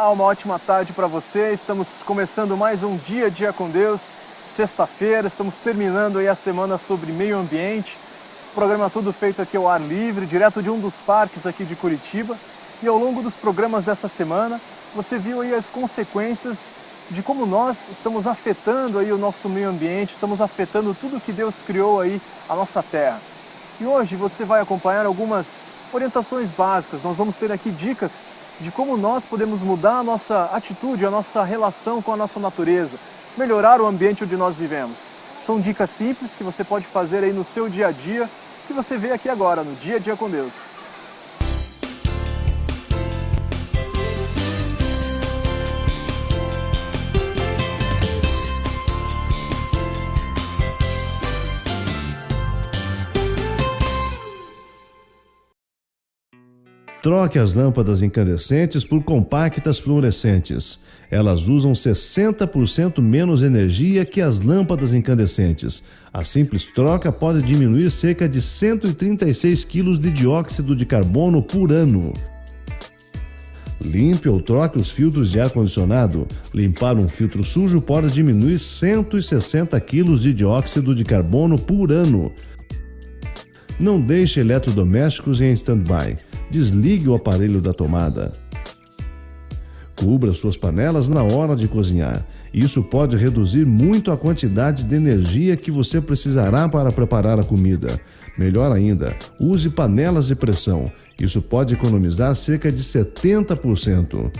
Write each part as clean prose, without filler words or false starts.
Uma ótima tarde para você. Estamos começando mais um Dia com Deus, sexta-feira. Estamos terminando aí a semana sobre meio ambiente. O programa todo feito aqui ao ar livre, direto de um dos parques aqui de Curitiba. E ao longo dos programas dessa semana, você viu aí as consequências de como nós estamos afetando aí o nosso meio ambiente, estamos afetando tudo que Deus criou aí, a nossa terra. E hoje você vai acompanhar algumas orientações básicas. Nós vamos ter aqui dicas de como nós podemos mudar a nossa atitude, a nossa relação com a nossa natureza, melhorar o ambiente onde nós vivemos. São dicas simples que você pode fazer aí no seu dia a dia, que você vê aqui agora, no Dia com Deus. Troque as lâmpadas incandescentes por compactas fluorescentes. Elas usam 60% menos energia que as lâmpadas incandescentes. A simples troca pode diminuir cerca de 136 kg de dióxido de carbono por ano. Limpe ou troque os filtros de ar-condicionado. Limpar um filtro sujo pode diminuir 160 kg de dióxido de carbono por ano. Não deixe eletrodomésticos em stand-by. Desligue o aparelho da tomada. Cubra suas panelas na hora de cozinhar. Isso pode reduzir muito a quantidade de energia que você precisará para preparar a comida. Melhor ainda, use panelas de pressão. Isso pode economizar cerca de 70%.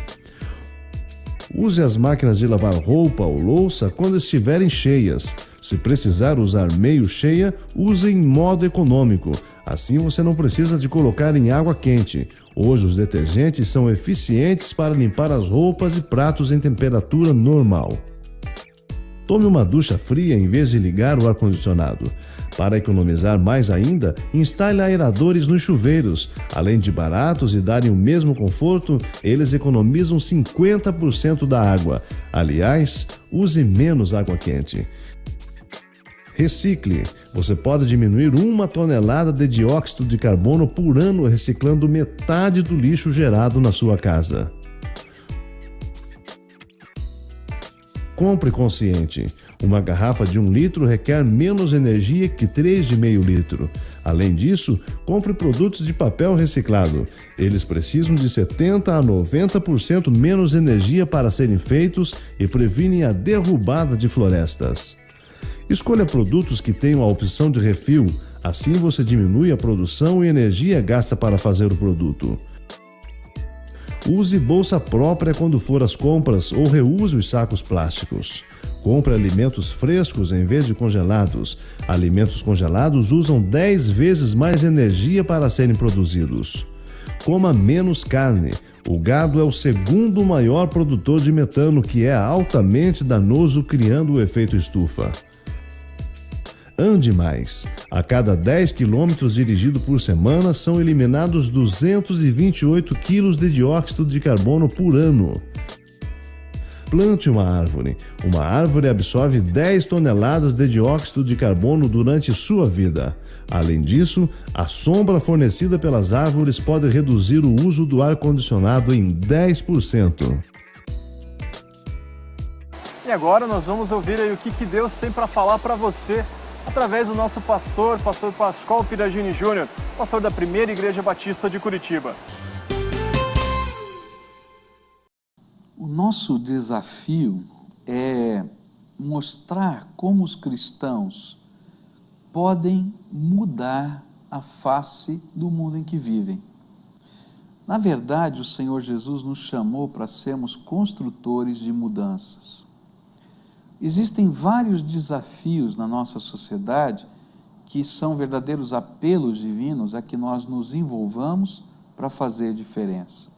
Use as máquinas de lavar roupa ou louça quando estiverem cheias. Se precisar usar meio cheia, use em modo econômico. Assim você não precisa de colocar em água quente. Hoje os detergentes são eficientes para limpar as roupas e pratos em temperatura normal. Tome uma ducha fria em vez de ligar o ar-condicionado. Para economizar mais ainda, instale aeradores nos chuveiros. Além de baratos e darem o mesmo conforto, eles economizam 50% da água. Aliás, use menos água quente. Recicle. Você pode diminuir 1 tonelada de dióxido de carbono por ano reciclando metade do lixo gerado na sua casa. Compre consciente. Uma garrafa de 1 litro requer menos energia que 3 de meio litro. Além disso, compre produtos de papel reciclado. Eles precisam de 70% a 90% menos energia para serem feitos e previnem a derrubada de florestas. Escolha produtos que tenham a opção de refil, assim você diminui a produção e energia gasta para fazer o produto. Use bolsa própria quando for às compras ou reuse os sacos plásticos. Compre alimentos frescos em vez de congelados. Alimentos congelados usam 10 vezes mais energia para serem produzidos. Coma menos carne. O gado é o segundo maior produtor de metano, que é altamente danoso, criando o efeito estufa. Ande mais. A cada 10 quilômetros dirigido por semana são eliminados 228 kg de dióxido de carbono por ano. Plante uma árvore. Uma árvore absorve 10 toneladas de dióxido de carbono durante sua vida. Além disso, a sombra fornecida pelas árvores pode reduzir o uso do ar-condicionado em 10%. E agora nós vamos ouvir aí o que Deus tem para falar para você, através do nosso pastor Pascoal Piragini Júnior, pastor da Primeira Igreja Batista de Curitiba. O nosso desafio é mostrar como os cristãos podem mudar a face do mundo em que vivem. Na verdade, o Senhor Jesus nos chamou para sermos construtores de mudanças. Existem vários desafios na nossa sociedade que são verdadeiros apelos divinos a que nós nos envolvamos para fazer diferença.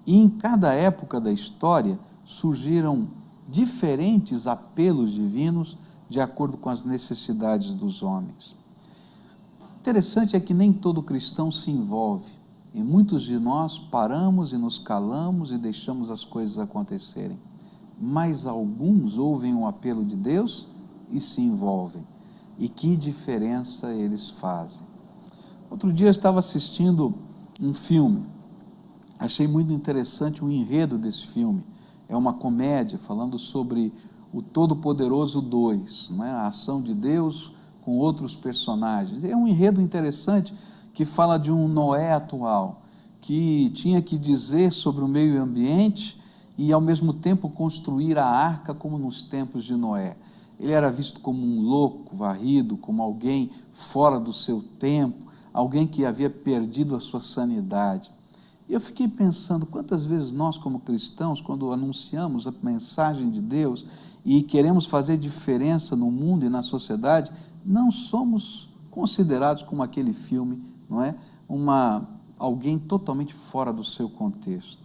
E em cada época da história surgiram diferentes apelos divinos de acordo com as necessidades dos homens. Interessante é que nem todo cristão se envolve, e muitos de nós paramos e nos calamos e deixamos as coisas acontecerem. Mas alguns ouvem o apelo de Deus e se envolvem. E que diferença eles fazem. Outro dia eu estava assistindo um filme Achei muito interessante o enredo desse filme. É uma comédia falando sobre o Todo-Poderoso 2, não é? A ação de Deus com outros personagens. É um enredo interessante que fala de um Noé atual, que tinha que dizer sobre o meio ambiente e, ao mesmo tempo, construir a arca como nos tempos de Noé. Ele era visto como um louco, varrido, como alguém fora do seu tempo, alguém que havia perdido a sua sanidade. E eu fiquei pensando, quantas vezes nós, como cristãos, quando anunciamos a mensagem de Deus e queremos fazer diferença no mundo e na sociedade, não somos considerados como aquele filme, não é? Alguém totalmente fora do seu contexto.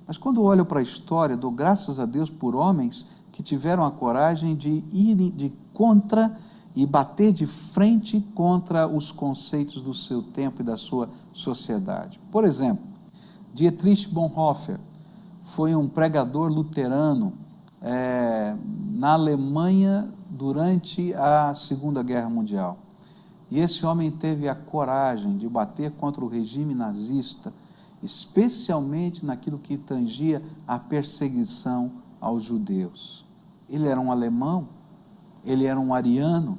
Mas quando olho para a história, dou graças a Deus por homens que tiveram a coragem de ir de contra e bater de frente contra os conceitos do seu tempo e da sua sociedade. Por exemplo, Dietrich Bonhoeffer foi um pregador luterano na Alemanha durante a Segunda Guerra Mundial. E esse homem teve a coragem de bater contra o regime nazista, especialmente naquilo que tangia a perseguição aos judeus. Ele era um alemão, ele era um ariano,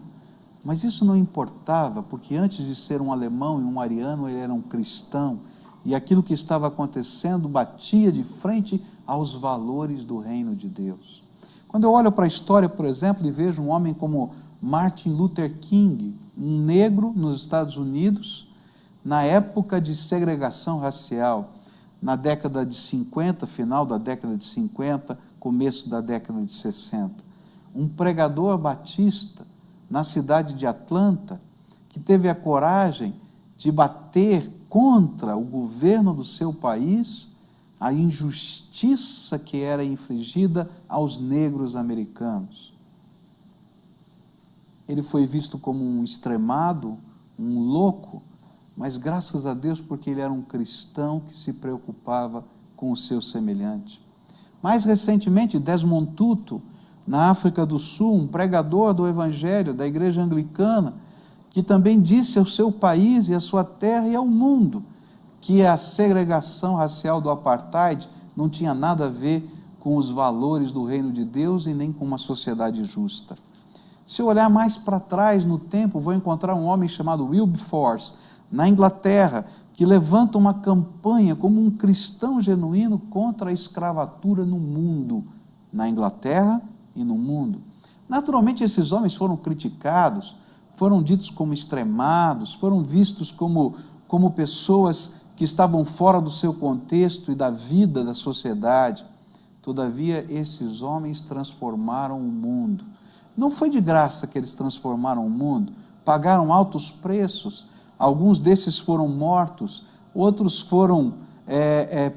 mas isso não importava, porque antes de ser um alemão e um ariano, ele era um cristão, e aquilo que estava acontecendo batia de frente aos valores do reino de Deus. Quando eu olho para a história, por exemplo, e vejo um homem como Martin Luther King, um negro nos Estados Unidos, na época de segregação racial, na década de 50, final da década de 50, começo da década de 60. Um pregador batista na cidade de Atlanta, que teve a coragem de bater contra o governo do seu país, a injustiça que era infligida aos negros americanos. Ele foi visto como um extremado, um louco, mas graças a Deus porque ele era um cristão que se preocupava com o seu semelhante. Mais recentemente, Desmond Tutu, na África do Sul, um pregador do Evangelho, da Igreja Anglicana, que também disse ao seu país e à sua terra e ao mundo que a segregação racial do apartheid não tinha nada a ver com os valores do reino de Deus e nem com uma sociedade justa. Se eu olhar mais para trás no tempo, vou encontrar um homem chamado Wilberforce, na Inglaterra, que levanta uma campanha como um cristão genuíno contra a escravatura no mundo, na Inglaterra e no mundo. Naturalmente, esses homens foram criticados, foram ditos como extremados, foram vistos como pessoas que estavam fora do seu contexto e da vida da sociedade. Todavia, esses homens transformaram o mundo. Não foi de graça que eles transformaram o mundo, pagaram altos preços, alguns desses foram mortos, outros foram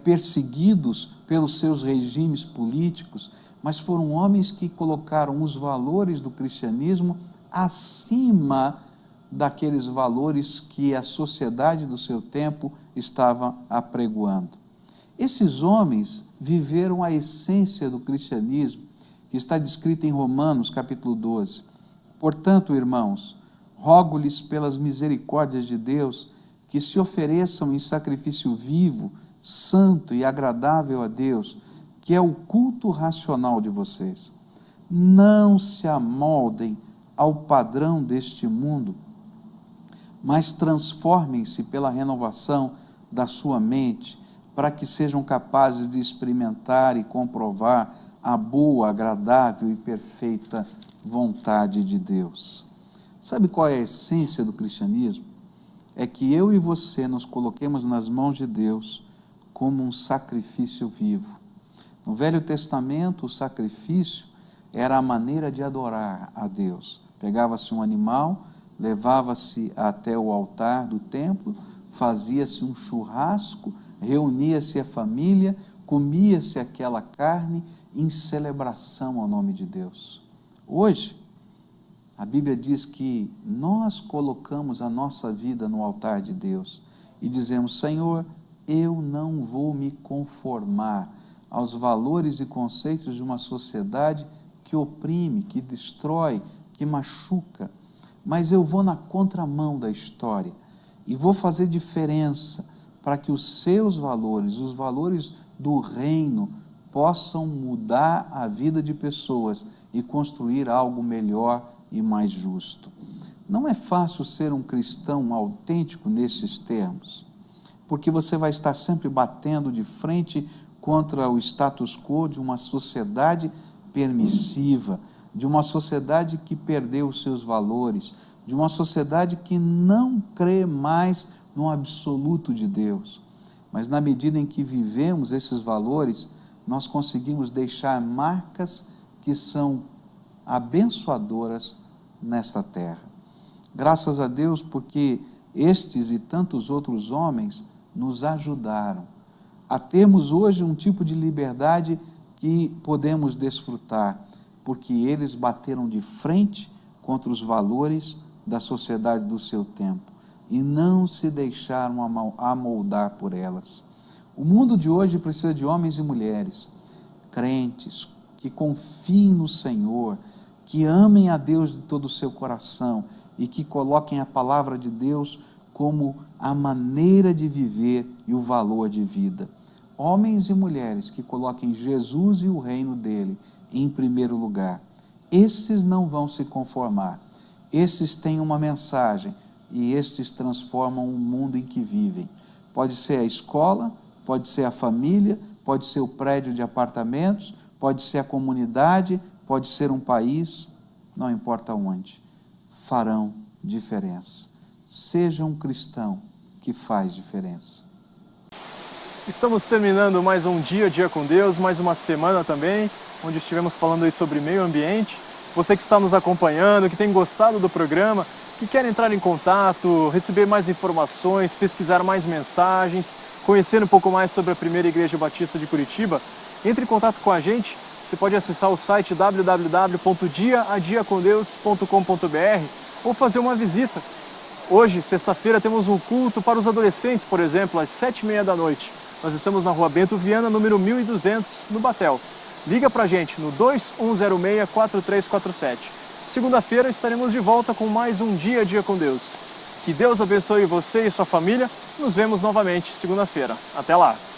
perseguidos pelos seus regimes políticos, mas foram homens que colocaram os valores do cristianismo acima daqueles valores que a sociedade do seu tempo estava apregoando. Esses homens viveram a essência do cristianismo, que está descrita em Romanos, capítulo 12. Portanto, irmãos, rogo-lhes pelas misericórdias de Deus que se ofereçam em sacrifício vivo, santo e agradável a Deus, que é o culto racional de vocês. Não se amoldem ao padrão deste mundo, mas transformem-se pela renovação da sua mente, para que sejam capazes de experimentar e comprovar a boa, agradável e perfeita vontade de Deus. Sabe qual é a essência do cristianismo? É que eu e você nos coloquemos nas mãos de Deus como um sacrifício vivo. No Velho Testamento, o sacrifício era a maneira de adorar a Deus. Pegava-se um animal, levava-se até o altar do templo, fazia-se um churrasco, reunia-se a família, comia-se aquela carne em celebração ao nome de Deus. Hoje, a Bíblia diz que nós colocamos a nossa vida no altar de Deus e dizemos: Senhor, eu não vou me conformar aos valores e conceitos de uma sociedade que oprime, que destrói, que machuca, mas eu vou na contramão da história e vou fazer diferença, para que os seus valores, os valores do reino, possam mudar a vida de pessoas e construir algo melhor e mais justo. Não é fácil ser um cristão autêntico nesses termos, porque você vai estar sempre batendo de frente contra o status quo de uma sociedade permissiva, de uma sociedade que perdeu os seus valores, de uma sociedade que não crê mais no absoluto de Deus. Mas na medida em que vivemos esses valores, nós conseguimos deixar marcas que são abençoadoras nesta terra. Graças a Deus, porque estes e tantos outros homens nos ajudaram a termos hoje um tipo de liberdade que podemos desfrutar, porque eles bateram de frente contra os valores da sociedade do seu tempo e não se deixaram amoldar por elas. O mundo de hoje precisa de homens e mulheres crentes, que confiem no Senhor, que amem a Deus de todo o seu coração e que coloquem a palavra de Deus como a maneira de viver e o valor de vida. Homens e mulheres que coloquem Jesus e o reino dele em primeiro lugar. Esses não vão se conformar. Esses têm uma mensagem e estes transformam o mundo em que vivem. Pode ser a escola, pode ser a família, pode ser o prédio de apartamentos, pode ser a comunidade, pode ser um país, não importa onde, farão diferença. Seja um cristão que faz diferença. Estamos terminando mais um dia com Deus, mais uma semana também, onde estivemos falando aí sobre meio ambiente. Você que está nos acompanhando, que tem gostado do programa, que quer entrar em contato, receber mais informações, pesquisar mais mensagens, conhecer um pouco mais sobre a Primeira Igreja Batista de Curitiba, entre em contato com a gente. Você pode acessar o site www.diaadiacondeus.com.br ou fazer uma visita. Hoje, sexta-feira, temos um culto para os adolescentes, por exemplo, às 7h30 da noite. Nós estamos na Rua Bento Viana, número 1200, no Batel. Liga pra gente no 2106-4347. Segunda-feira estaremos de volta com mais um Dia com Deus. Que Deus abençoe você e sua família. Nos vemos novamente segunda-feira. Até lá!